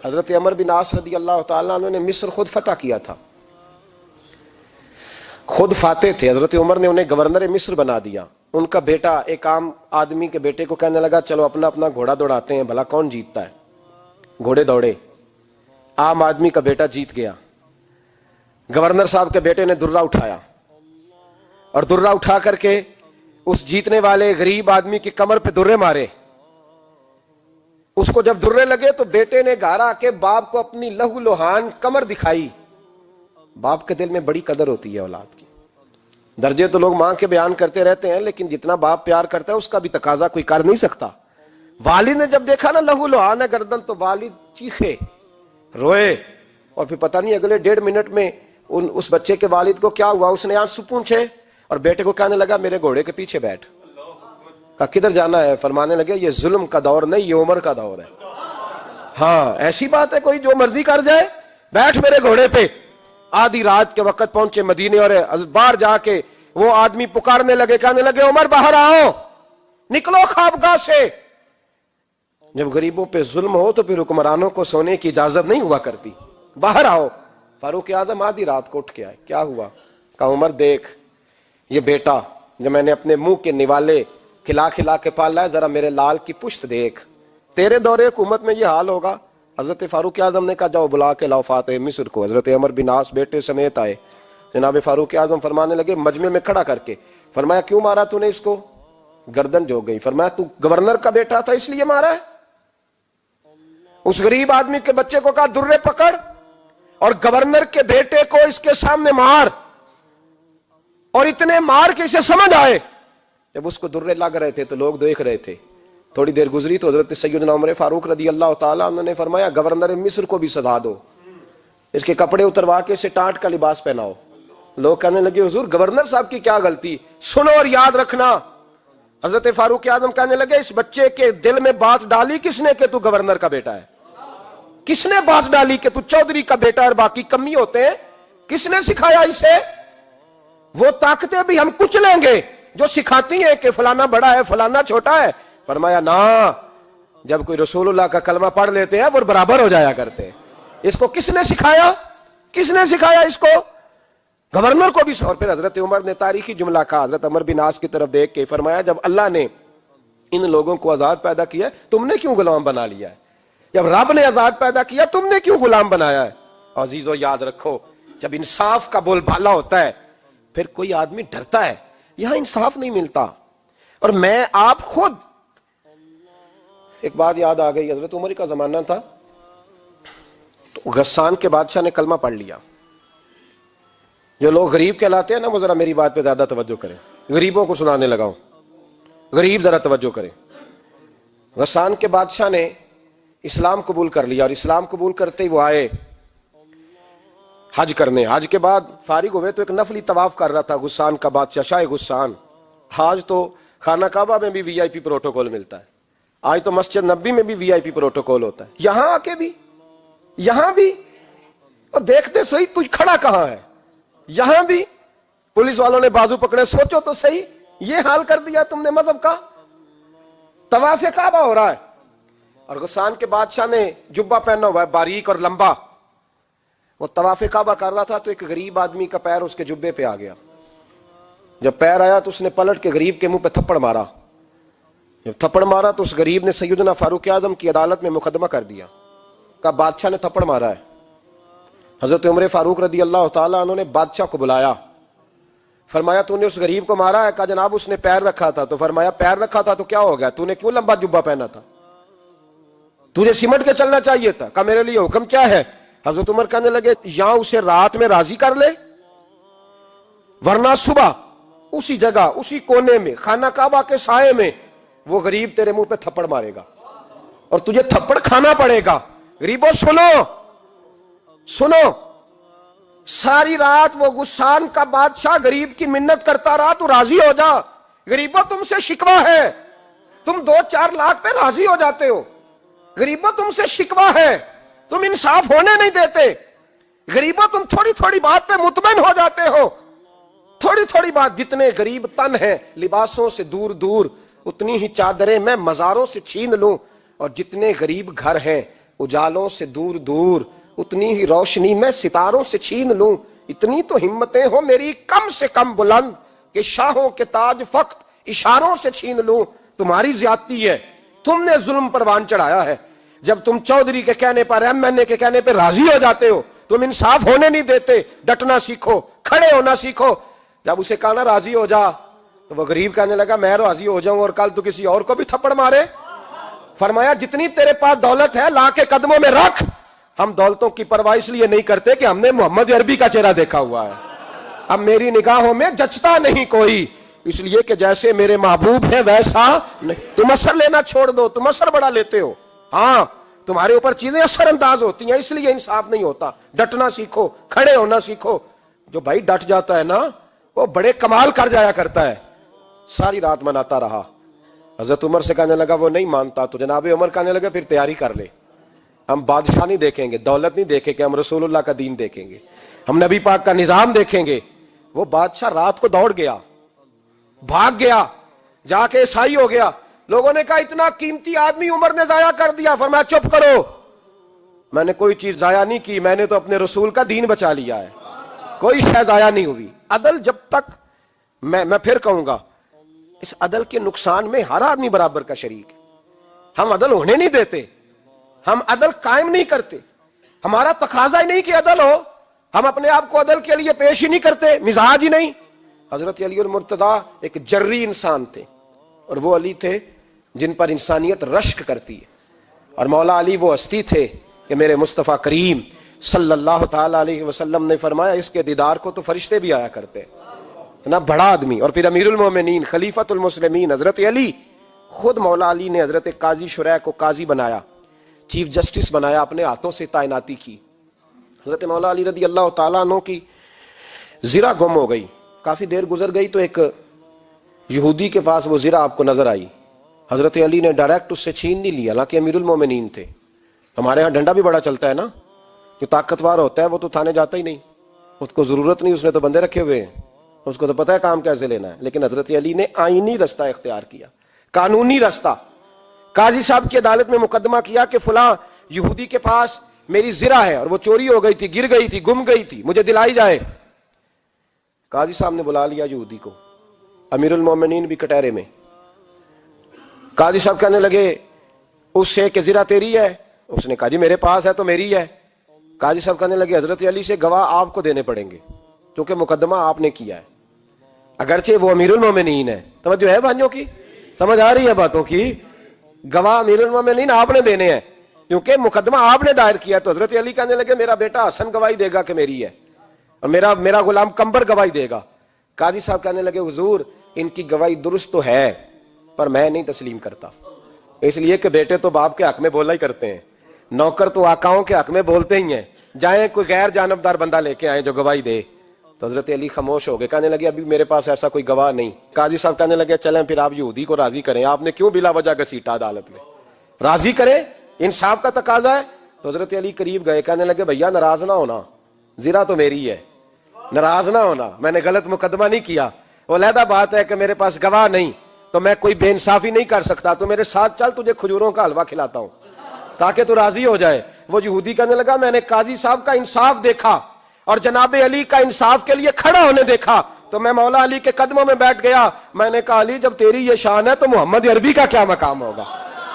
حضرت عمر بن عاص رضی اللہ تعالیٰ عنہ نے مصر خود فتح کیا تھا، خود فاتح تھے. حضرت عمر نے انہیں گورنر مصر بنا دیا. ان کا بیٹا ایک عام آدمی کے بیٹے کو کہنے لگا چلو اپنا اپنا گھوڑا دوڑاتے ہیں، بھلا کون جیتتا ہے. گھوڑے دوڑے، عام آدمی کا بیٹا جیت گیا. گورنر صاحب کے بیٹے نے درہ اٹھایا اور درہ اٹھا کر کے اس جیتنے والے غریب آدمی کی کمر پہ درے مارے. اس کو جب درے لگے تو بیٹے نے گھر آ کے باپ کو اپنی لہو لوہان کمر دکھائی. باپ کے دل میں بڑی قدر ہوتی ہے اولاد کی. درجے تو لوگ ماں کے بیان کرتے رہتے ہیں، لیکن جتنا باپ پیار کرتا ہے اس کا بھی تقاضا کوئی کر نہیں سکتا. والد نے جب دیکھا نا لہو لوہان ہے گردن، تو والد چیخے، روئے، اور پھر پتہ نہیں اگلے 1.5 منٹ میں اس بچے کے والد کو کیا ہوا، اس نے آنسو پونچھے اور بیٹے کو کہنے لگا میرے گھوڑے کے پیچھے بیٹھ. کہا کدھر جانا ہے؟ فرمانے لگے یہ ظلم کا دور نہیں، یہ عمر کا دور ہے. ہاں ایسی بات ہے کوئی جو مرضی کر جائے؟ بیٹھ میرے گھوڑے پہ. آدھی رات کے وقت پہنچے مدینے اور باہر جا کے وہ آدمی پکارنے لگے، کہنے لگے عمر باہر آؤ، نکلو خوابگاہ سے. جب غریبوں پہ ظلم ہو تو پھر حکمرانوں کو سونے کی اجازت نہیں ہوا کرتی. باہر آؤ. فاروق اعظم آدھی رات کو اٹھ کے آئے. کیا ہوا؟ کہا عمر دیکھ یہ بیٹا جو میں نے اپنے منہ کے نوالے کھلا کھلا کے پالا ہے، ذرا میرے لال کی پشت دیکھ. تیرے دور حکومت میں یہ حال ہوگا. حضرت فاروق اعظم نے کہا جاؤ بلا کے لاؤ فاتح مصر کو. حضرت عمر بن عاص بیٹے سمیت آئے. جناب فاروق اعظم فرمانے لگے مجمع میں کھڑا کر کے، فرمایا کیوں مارا تو نے اس کو؟ گردن جو گئی. فرمایا تو گورنر کا بیٹا تھا اس لیے مارا ہے؟ اس غریب آدمی کے بچے کو کہا درے پکڑ اور گورنر کے بیٹے کو اس کے سامنے مار، اور اتنے مار کے اسے سمجھ آئے. جب اس کو درے لگ رہے تھے تو لوگ دیکھ رہے تھے. تھوڑی دیر گزری تو حضرت سیدنا عمر فاروق رضی اللہ تعالیٰ عنہ نے فرمایا گورنر مصر کو بھی سزا دو، اس کے کپڑے اتروا کے اسے ٹاٹ کا لباس پہناؤ. لوگ کہنے لگے حضور گورنر صاحب کی کیا غلطی؟ سنو اور یاد رکھنا. حضرت فاروق اعظم کہنے لگے اس بچے کے دل میں بات ڈالی کس نے کہ تو گورنر کا بیٹا ہے؟ کس نے بات ڈالی کہ تو چودھری کا بیٹا اور باقی کمی ہوتے ہیں؟ کس نے سکھایا اسے؟ وہ طاقتیں بھی ہم کچھ لیں گے جو سکھاتی ہیں کہ فلانا بڑا ہے فلانا چھوٹا ہے. فرمایا نا، جب کوئی رسول اللہ کا کلمہ پڑھ لیتے ہیں وہ برابر ہو جایا کرتے ہیں. اس کو کس نے سکھایا؟ کس نے سکھایا اس کو؟ گورنر کو بھی. اور پھر حضرت عمر نے تاریخی جملہ کہا حضرت عمر بن عاص کی طرف دیکھ کے، فرمایا جب اللہ نے ان لوگوں کو آزاد پیدا کیا ہے تم نے کیوں غلام بنا لیا ہے؟ جب رب نے آزاد پیدا کیا تم نے کیوں غلام بنایا ہے؟ عزیزو یاد رکھو جب انصاف کا بول بالا ہوتا ہے پھر کوئی آدمی ڈرتا ہے. یہاں انصاف نہیں ملتا. اور میں آپ خود ایک بات یاد آ گئی. حضرت عمر کا زمانہ تھا تو غسان کے بادشاہ نے کلمہ پڑھ لیا. جو لوگ غریب کہلاتے ہیں نا وہ ذرا میری بات پہ زیادہ توجہ کریں. غریبوں کو سنانے لگا ہوں، غریب ذرا توجہ کریں. غسان کے بادشاہ نے اسلام قبول کر لیا، اور اسلام قبول کرتے ہی وہ آئے حج کرنے. حج کے بعد فارغ ہوئے تو ایک نفلی طواف کر رہا تھا غسان کا بادشاہ، شاہ غسان. آج تو خانہ کعبہ میں بھی وی آئی پی پروٹوکول ملتا ہے، آج تو مسجد نبی میں بھی وی آئی پی پروٹوکول ہوتا ہے. یہاں آ کے بھی، یہاں بھی، اور دیکھتے صحیح تو کھڑا کہاں ہے. یہاں بھی پولیس والوں نے بازو پکڑے. سوچو تو صحیح، یہ حال کر دیا تم نے مذہب کا. طواف کعبہ ہو رہا ہے اور غسان کے بادشاہ نے جبہ پہنا ہوا ہے باریک اور لمبا. وہ طواف کعبہ کر رہا تھا تو ایک غریب آدمی کا پیر اس کے جبے پہ آ گیا. جب پیر آیا تو اس نے پلٹ کے غریب کے منہ پہ تھپڑ مارا. جب تھپڑ مارا تو اس غریب نے سیدنا فاروق اعظم کی عدالت میں مقدمہ کر دیا. کہا بادشاہ نے تھپڑ مارا ہے. حضرت عمر فاروق رضی اللہ تعالیٰ عنہ نے بادشاہ کو بلایا. فرمایا تو نے اس غریب کو مارا ہے؟ کہا جناب اس نے پیر رکھا تھا. تو فرمایا پیر رکھا تھا تو کیا ہو گیا؟ تو نے کیوں لمبا جبہ پہنا تھا؟ تجھے سمٹ کے چلنا چاہیے تھا. کہا میرے لیے حکم کیا ہے؟ حضرت عمر کہنے لگے یا اسے رات میں راضی کر لے، ورنہ صبح اسی جگہ اسی کونے میں خانہ کعبہ کے سائے میں وہ غریب تیرے منہ پہ تھپڑ مارے گا اور تجھے تھپڑ کھانا پڑے گا. غریبوں سنو سنو، ساری رات وہ غسان کا بادشاہ غریب کی منت کرتا رہا تو راضی ہو جا. غریبوں تم سے شکوہ ہے، تم 2-4 لاکھ پہ راضی ہو جاتے ہو. غریبوں تم سے شکوہ ہے، تم انصاف ہونے نہیں دیتے. غریبوں تم تھوڑی تھوڑی بات پہ مطمئن ہو جاتے ہو. تھوڑی تھوڑی بات، جتنے غریب تن ہیں لباسوں سے دور دور اتنی ہی چادریں میں مزاروں سے چھین لوں، اور جتنے غریب گھر ہیں اجالوں سے دور دور اتنی ہی روشنی میں ستاروں سے چھین لوں. اتنی تو ہمتیں ہو میری کم سے کم بلند کہ شاہوں کے تاج فقط اشاروں سے چھین لوں. تمہاری زیادتی ہے, تم نے ظلم پروان چڑھایا ہے. جب تم چودھری کے کہنے پر, ایم این اے کے کہنے پہ راضی ہو جاتے ہو, تم انصاف ہونے نہیں دیتے. ڈٹنا سیکھو, کھڑے ہونا سیکھو. جب اسے کہا نا راضی ہو جا, تو وہ غریب کہنے لگا میں راضی ہو جاؤں اور کل تو کسی اور کو بھی تھپڑ مارے. فرمایا جتنی تیرے پاس دولت ہے لا کے قدموں میں رکھ. ہم دولتوں کی پرواہ اس لیے نہیں کرتے کہ ہم نے محمد عربی کا چہرہ دیکھا ہوا ہے. اب میری نگاہوں میں جچتا نہیں کوئی, اس لیے کہ جیسے میرے محبوب ہیں ویسا نہیں. تم اثر لینا چھوڑ دو, تم اثر بڑا لیتے ہو. ہاں تمہارے اوپر چیزیں اثر انداز ہوتی ہیں, اس لیے انصاف نہیں ہوتا. ڈٹنا سیکھو, کھڑے ہونا سیکھو. جو بھائی ڈٹ جاتا ہے نا وہ بڑے کمال کر جایا کرتا ہے. ساری رات مناتا رہا. حضرت عمر سے کہنے لگا وہ نہیں مانتا, تو جناب عمر کہنے لگا پھر تیاری کر لے. ہم بادشاہ نہیں دیکھیں گے, دولت نہیں دیکھیں گے, ہم رسول اللہ کا دین دیکھیں گے, ہم نبی پاک کا نظام دیکھیں گے. وہ بادشاہ رات کو دوڑ گیا, بھاگ گیا, جا کے عیسائی ہو گیا. لوگوں نے کہا اتنا قیمتی آدمی عمر نے ضائع کر دیا. فرمایا چپ کرو, میں نے کوئی چیز ضائع نہیں کی, میں نے تو اپنے رسول کا دین بچا لیا ہے. کوئی شے ضائع نہیں ہوئی. عدل جب تک, میں پھر کہوں گا, اس عدل کے نقصان میں ہر آدمی برابر کا شریک ہے. ہم عدل ہونے نہیں دیتے, ہم عدل قائم نہیں کرتے. ہمارا تقاضا ہی نہیں کہ عدل ہو, ہم اپنے آپ کو عدل کے لیے پیش ہی نہیں کرتے, مزاج ہی نہیں. حضرت علی المرتضیٰ ایک جری انسان تھے, اور وہ علی تھے جن پر انسانیت رشک کرتی ہے. اور مولا علی وہ ہستی تھے کہ میرے مصطفیٰ کریم صلی اللہ تعالی علیہ وسلم نے فرمایا اس کے دیدار کو تو فرشتے بھی آیا کرتے ہیں. نا بڑا آدمی, اور پھر امیر المومنین خلیفۃ المسلمین حضرت علی. خود مولا علی نے حضرت قاضی شریح کو قاضی بنایا, چیف جسٹس بنایا, اپنے ہاتھوں سے تعیناتی کی. حضرت مولا علی رضی اللہ تعالیٰ عنہ کی زرہ گم ہو گئی. کافی دیر گزر گئی تو ایک یہودی کے پاس وہ زرہ آپ کو نظر آئی. حضرت علی نے ڈائریکٹ اس سے چھین نہیں لیا, حالانکہ امیر المومنین تھے. ہمارے ہاں ڈنڈا بھی بڑا چلتا ہے نا, جو طاقتور ہوتا ہے وہ تو تھانے جاتا ہی نہیں, اس کو ضرورت نہیں, اس نے تو بندے رکھے ہوئے ہیں, اس کو تو پتہ ہے کام کیسے لینا ہے. لیکن حضرت علی نے آئینی رستہ اختیار کیا, قانونی رستہ. قاضی صاحب کی عدالت میں مقدمہ کیا کہ فلاں یہودی کے پاس میری زرہ ہے اور وہ چوری ہو گئی تھی, گر گئی تھی, گم گئی تھی, مجھے دلائی جائے. قاضی صاحب نے بلا لیا یہودی کو, امیر المومنین بھی کٹہرے میں. قاضی صاحب کہنے لگے اس سے کہ زرہ تیری ہے؟ اس نے کہا جی میرے پاس ہے تو میری ہے. قاضی صاحب کہنے لگے حضرت علی سے گواہ آپ کو دینے پڑیں گے کیونکہ مقدمہ آپ نے کیا ہے, اگرچہ وہ امیر المومنین ہے. توجہ ہے بھائیوں کی, سمجھ آ رہی ہے باتوں کی؟ گواہ امیر المومنین آپ نے دینے ہیں کیونکہ مقدمہ آپ نے دائر کیا. تو حضرت علی کہنے لگے میرا بیٹا حسن گواہی دے گا کہ میری ہے, اور میرا غلام کمبر گواہی دے گا. قاضی صاحب کہنے لگے حضور ان کی گواہی درست تو ہے پر میں نہیں تسلیم کرتا, اس لیے کہ بیٹے تو باپ کے حق میں بولا ہی کرتے ہیں, نوکر تو آقاؤں کے حق میں بولتے ہی ہیں. جائیں کوئی غیر جانبدار بندہ لے کے آئے جو گواہی دے. تو حضرت علی خاموش ہو گئے, کہنے لگے ابھی میرے پاس ایسا کوئی گواہ نہیں. قاضی صاحب کہنے لگے چلیں پھر آپ یہودی کو راضی کریں, آپ نے کیوں بلا وجہ گھسیٹا عدالت میں, راضی کریں, انصاف کا تقاضا ہے. تو حضرت علی قریب گئے, کہنے لگے بھیا ناراض نہ ہونا, زرہ تو میری ہے, ناراض نہ ہونا, میں نے غلط مقدمہ نہیں کیا. وہ علیحدہ بات ہے کہ میرے پاس گواہ نہیں تو میں کوئی بے انصافی نہیں کر سکتا, تو میرے ساتھ چل تجھے کھجوروں کا حلوہ کھلاتا ہوں تاکہ تو راضی ہو جائے. وہ یہودی کہنے لگا میں نے قاضی صاحب کا انصاف دیکھا اور جناب علی کا انصاف کے لیے کھڑا ہونے دیکھا تو میں مولا علی کے قدموں میں بیٹھ گیا. میں نے کہا علی جب تیری یہ شان ہے تو محمد عربی کا کیا مقام ہوگا.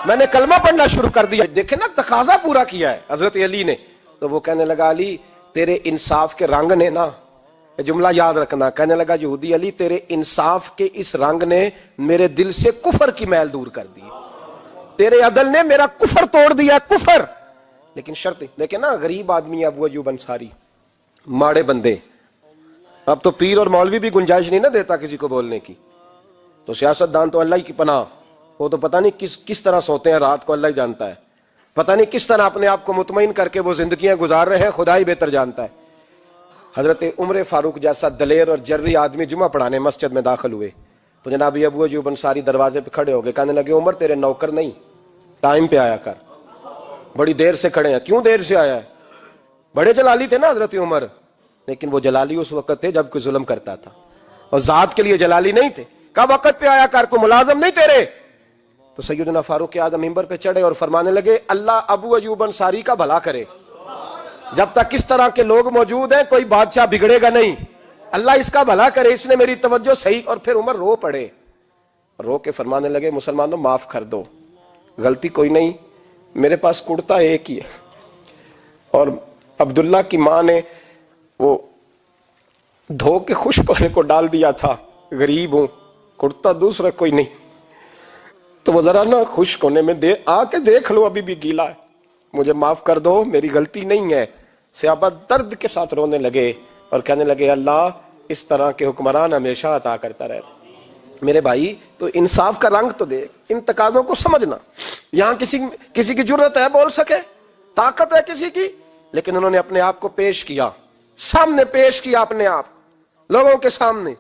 میں نے کلمہ پڑھنا شروع کر دیا. دیکھیں نا تقاضا پورا کیا ہے حضرت علی نے. تو وہ کہنے لگا علی تیرے انصاف کے رنگ نے نا, جملہ یاد رکھنا, کہنے لگا یہودی علی تیرے انصاف کے اس رنگ نے میرے دل سے کفر کی میل دور کر دی, تیرے عدل نے میرا کفر توڑ دیا, کفر. لیکن شرط لیکن نا غریب آدمی ابو ایوب انصاری, ماڑے بندے, اب تو پیر اور مولوی بھی گنجائش نہیں نہ دیتا کسی کو بولنے کی. تو سیاست دان تو اللہ ہی کی پناہ, وہ تو پتہ نہیں کس طرح سوتے ہیں رات کو, اللہ ہی جانتا ہے. پتہ نہیں کس طرح اپنے آپ کو مطمئن کر کے وہ زندگیاں گزار رہے ہیں, خدا ہی بہتر جانتا ہے. حضرت عمر فاروق جیسا دلیر اور جرری آدمی جمعہ پڑھانے مسجد میں داخل ہوئے تو جناب ابو ایوب انصاری دروازے پہ کھڑے ہو گئے, کہنے لگے عمر تیرے نوکر نہیں, ٹائم پہ آیا کر, بڑی دیر سے کھڑے ہیں. کیوں دیر سے آیا ہے؟ بڑے جلالی تھے نا حضرت عمر, لیکن وہ جلالی اس وقت تھے جب کوئی ظلم کرتا تھا, اور ذات کے لیے جلالی نہیں تھے. کہا وقت پہ آیا کر, کو ملازم نہیں تیرے. تو سیدنا فاروق اعظم منبر پہ چڑھے اور فرمانے لگے اللہ ابو ایوب انصاری کا بھلا کرے، جب تک اس طرح کے لوگ موجود ہیں کوئی بادشاہ بگڑے گا نہیں، اللہ اس کا بھلا کرے، اس نے میری توجہ صحیح۔ اور پھر عمر رو پڑے، رو کے فرمانے لگے مسلمانوں معاف کر دو، غلطی کوئی نہیں، میرے پاس کرتا ایک ہی ہے، اور عبداللہ کی ماں نے وہ دھو کے خشک ہونے کو ڈال دیا تھا، غریب ہوں، کرتا دوسرا کوئی نہیں، تو وہ ذرا نا خشک ہونے میں آ کے دیکھ لو ابھی بھی گیلا ہے، مجھے معاف کر دو، میری غلطی نہیں ہے۔ صحابہ درد کے ساتھ رونے لگے اور کہنے لگے اللہ اس طرح کے حکمران ہمیشہ عطا کرتا رہے۔ میرے بھائی تو انصاف کا رنگ تو دیکھ، ان تقاضوں کو سمجھنا۔ یہاں کسی کی جرت ہے بول سکے، طاقت ہے کسی کی، لیکن انہوں نے اپنے آپ کو پیش کیا، سامنے پیش کیا اپنے آپ لوگوں کے سامنے۔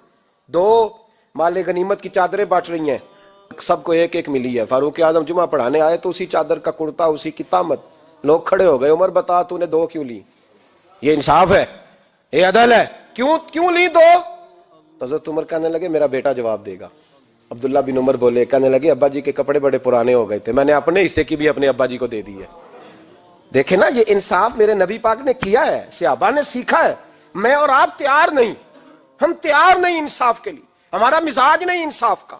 دو مال غنیمت کی چادریں بانٹ رہی ہیں، سب کو ایک ایک ملی ہے۔ فاروق اعظم جمعہ پڑھانے آئے تو اسی چادر کا کرتا، اسی کی تامت، لوگ کھڑے ہو گئے، عمر بتا تو نے دو کیوں لی؟ یہ انصاف ہے؟ یہ عدل ہے؟ کیوں لی دو؟ تو حضرت عمر کہنے لگے میرا بیٹا جواب دے گا۔ عبداللہ بن عمر بولے، کہنے لگے ابا جی کے کپڑے بڑے پرانے ہو گئے تھے، میں نے اپنے حصے کی بھی اپنے ابا جی کو دے دی ہے۔ دیکھیں نا یہ انصاف میرے نبی پاک نے کیا ہے، صحابہ نے سیکھا ہے۔ میں اور آپ تیار نہیں، ہم تیار نہیں انصاف کے لیے، ہمارا مزاج نہیں انصاف کا،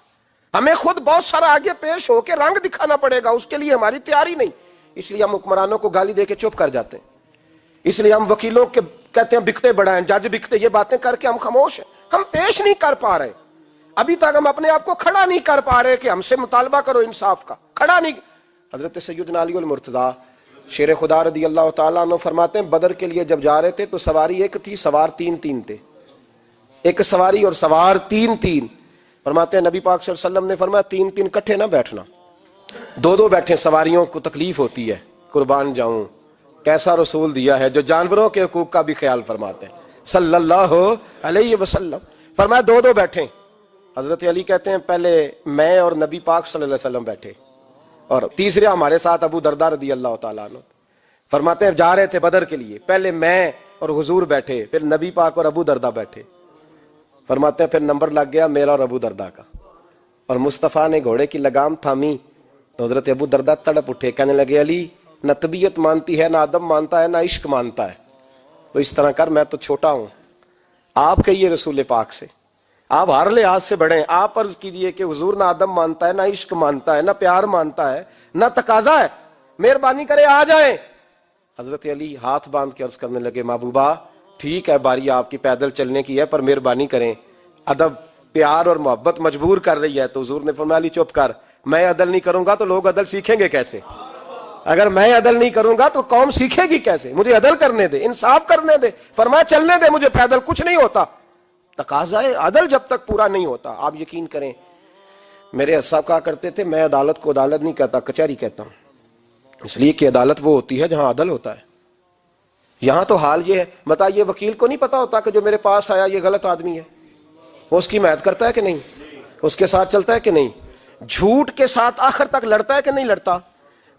ہمیں خود بہت سارا آگے پیش ہو کے رنگ دکھانا پڑے گا، اس کے لیے ہماری تیاری نہیں۔ اس لیے ہم حکمرانوں کو گالی دے کے چپ کر جاتے ہیں، اس لیے ہم وکیلوں کے کہتے ہیں بکتے بڑا ہیں، جج بکتے، یہ باتیں کر کے ہم خاموش ہیں، ہم پیش نہیں کر پا رہے، ابھی تک ہم اپنے آپ کو کھڑا نہیں کر پا رہے کہ ہم سے مطالبہ کرو انصاف کا، کھڑا نہیں۔ حضرت سیدنا علی المرتضیٰ شیر خدا رضی اللہ تعالیٰ عنہ فرماتے ہیں بدر کے لیے جب جا رہے تھے تو سواری ایک تھی، سوار تین تھے، ایک سواری اور سوار تین۔ فرماتے ہیں نبی پاک صلی اللہ علیہ وسلم نے فرمایا تین کٹھے نہ بیٹھنا، دو بیٹھیں، سواریوں کو تکلیف ہوتی ہے، قربان جاؤں کیسا رسول دیا ہے جو جانوروں کے حقوق کا بھی خیال فرماتے ہیں صلی اللہ علیہ وسلم۔ فرمایا دو بیٹھیں۔ حضرت علی کہتے ہیں پہلے میں اور نبی پاک صلی اللہ علیہ وسلم بیٹھے، اور تیسرے ہمارے ساتھ ابو درداء رضی اللہ تعالیٰ عنہ۔ فرماتے ہیں جا رہے تھے بدر کے لیے، پہلے میں اور حضور بیٹھے، پھر نبی پاک اور ابو درداء بیٹھے۔ فرماتے ہیں پھر نمبر لگ گیا میرا اور ابو درداء کا، اور مصطفیٰ نے گھوڑے کی لگام تھامی تو حضرت ابو درداء تڑپ اٹھے، کہنے لگے علی نہ طبیعت مانتی ہے، نہ ادب مانتا ہے، نہ عشق مانتا ہے، تو اس طرح کر، میں تو چھوٹا ہوں، آپ کہیے رسول پاک سے، آپ ہر لحاظ سے بڑے ہیں، آپ عرض کیجئے کہ حضور نہ ادب مانتا ہے، نہ عشق مانتا ہے، نہ پیار مانتا ہے، نہ تقاضا ہے، مہربانی کرے آ جائیں۔ حضرت علی ہاتھ باندھ کے عرض کرنے لگے محبوبہ ٹھیک ہے باری آپ کی پیدل چلنے کی ہے، پر مہربانی کریں، ادب پیار اور محبت مجبور کر رہی ہے۔ تو حضور نے فرمایا علی چپ کر، میں عدل نہیں کروں گا تو لوگ عدل سیکھیں گے کیسے؟ اگر میں عدل نہیں کروں گا تو قوم سیکھے گی کیسے؟ مجھے عدل کرنے دے، انصاف کرنے دے۔ فرمایا چلنے دے مجھے پیدل، کچھ نہیں ہوتا، تقاضا عدل جب تک پورا نہیں ہوتا۔ آپ یقین کریں میرے اساتذہ کہا کرتے تھے میں عدالت کو عدالت نہیں کہتا، کچہری کہتا ہوں، اس لیے کہ عدالت وہ ہوتی ہے جہاں عدل ہوتا ہے۔ یہاں تو حال یہ ہے، بتائیے وکیل کو نہیں پتا ہوتا کہ جو میرے پاس آیا یہ غلط آدمی ہے، وہ اس کی حمایت کرتا ہے کہ نہیں، اس کے ساتھ چلتا ہے کہ نہیں، جھوٹ کے ساتھ آخر تک لڑتا ہے کہ نہیں لڑتا؟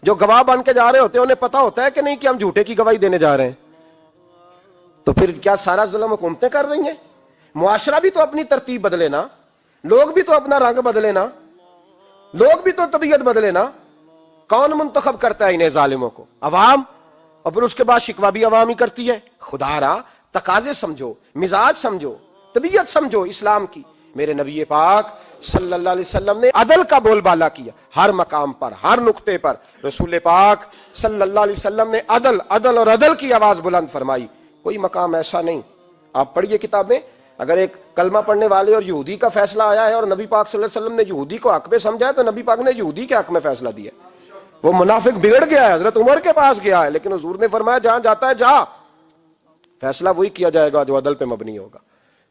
جو گواہ بن کے جا رہے ہوتے ہیں انہیں پتا ہوتا ہے کہ نہیں کہ ہم جھوٹے کی گواہی دینے جا رہے ہیں؟ تو پھر کیا سارا ظلم حکومتیں کر رہی ہیں؟ معاشرہ بھی تو اپنی ترتیب بدلے نا، لوگ بھی تو اپنا رنگ بدلے نا، لوگ بھی تو طبیعت بدلے نا۔ کون منتخب کرتا ہے انہیں ظالموں کو؟ عوام، اور پھر اس کے بعد شکوہ بھی عوام ہی کرتی ہے۔ خدا را تقاضے سمجھو، مزاج سمجھو، طبیعت سمجھو اسلام کی۔ میرے نبی پاک صلی اللہ علیہ وسلم نے عدل کا بول بالا کیا، ہر مقام پر، ہر نقطے پر رسول پاک صلی اللہ علیہ وسلم نے عدل عدل اور عدل کی آواز بلند فرمائی۔ کوئی مقام ایسا نہیں، آپ پڑھیے کتابیں، اگر ایک کلمہ پڑھنے والے اور یہودی کا فیصلہ آیا ہے اور نبی پاک صلی اللہ علیہ وسلم نے یہودی کو حق میں سمجھا ہے تو نبی پاک نے یہودی کے حق میں فیصلہ دیا۔ وہ منافق بگڑ گیا ہے، حضرت عمر کے پاس گیا ہے، لیکن حضور نے فرمایا جہاں جاتا ہے جا، فیصلہ وہی کیا جائے گا جو عدل پہ مبنی ہوگا،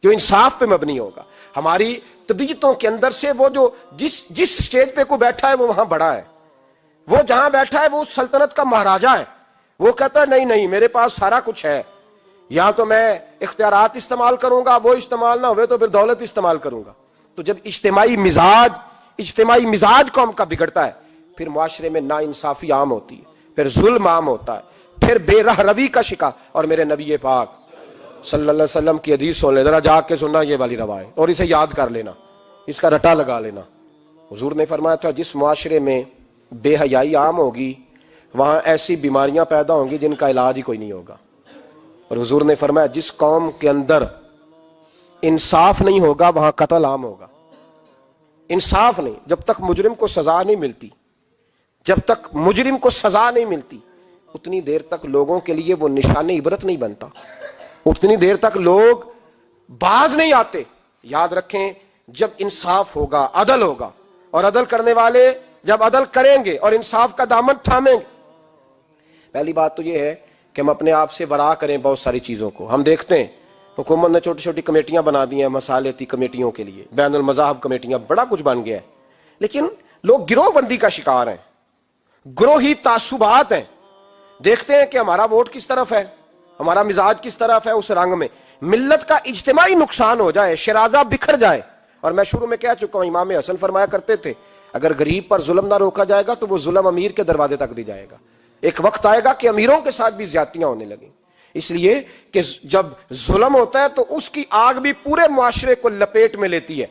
جو انصاف پہ مبنی ہوگا۔ ہماری طبیعتوں کے اندر سے وہ جو جس سٹیج پہ کوئی بیٹھا ہے وہ وہاں بڑا ہے، وہ جہاں بیٹھا ہے وہ سلطنت کا مہاراجا ہے، وہ کہتا ہے نہیں میرے پاس سارا کچھ ہے، یہاں تو میں اختیارات استعمال کروں گا، وہ استعمال نہ ہوئے تو پھر دولت استعمال کروں گا۔ تو جب اجتماعی مزاج قوم کا بگڑتا ہے پھر معاشرے میں نا انصافی عام ہوتی ہے، پھر ظلم عام ہوتا ہے، پھر بے راہ روی کا شکار۔ اور میرے نبی پاک صلی اللہ علیہ وسلم کی حدیث سن لے، ذرا جاگ کے سننا یہ والی روایت، اور اسے یاد کر لینا، اس کا رٹا لگا لینا۔ حضور نے فرمایا تھا جس معاشرے میں بے حیائی عام ہوگی وہاں ایسی بیماریاں پیدا ہوں گی جن کا علاج ہی کوئی نہیں ہوگا. اور حضور نے فرمایا جس قوم کے اندر انصاف نہیں ہوگا وہاں قتل عام ہوگا. انصاف نہیں، جب تک مجرم کو سزا نہیں ملتی، جب تک مجرم کو سزا نہیں ملتی اتنی دیر تک لوگوں کے لیے وہ نشان عبرت نہیں بنتا، اتنی دیر تک لوگ باز نہیں آتے. یاد رکھیں جب انصاف ہوگا، عدل ہوگا، اور عدل کرنے والے جب عدل کریں گے اور انصاف کا دامن تھامیں گے. پہلی بات تو یہ ہے کہ ہم اپنے آپ سے ورا کریں بہت ساری چیزوں کو. ہم دیکھتے ہیں حکومت نے چھوٹی چھوٹی کمیٹیاں بنا دی ہیں مصالحتی کمیٹیوں کے لیے، بین المذاہب کمیٹیاں، بڑا کچھ بن گیا ہے، لیکن لوگ گروہ بندی کا شکار ہیں، گروہی تعصبات ہیں. دیکھتے ہیں کہ ہمارا ووٹ کس طرف ہے، ہمارا مزاج کس طرف ہے، اس رنگ میں ملت کا اجتماعی نقصان ہو جائے، شرازہ بکھر جائے. اور میں شروع میں کہہ چکا ہوں، امام حسن فرمایا کرتے تھے اگر غریب پر ظلم نہ روکا جائے گا تو وہ ظلم امیر کے دروازے تک بھی جائے گا. ایک وقت آئے گا کہ امیروں کے ساتھ بھی زیادتیاں ہونے لگیں، اس لیے کہ جب ظلم ہوتا ہے تو اس کی آگ بھی پورے معاشرے کو لپیٹ میں لیتی ہے.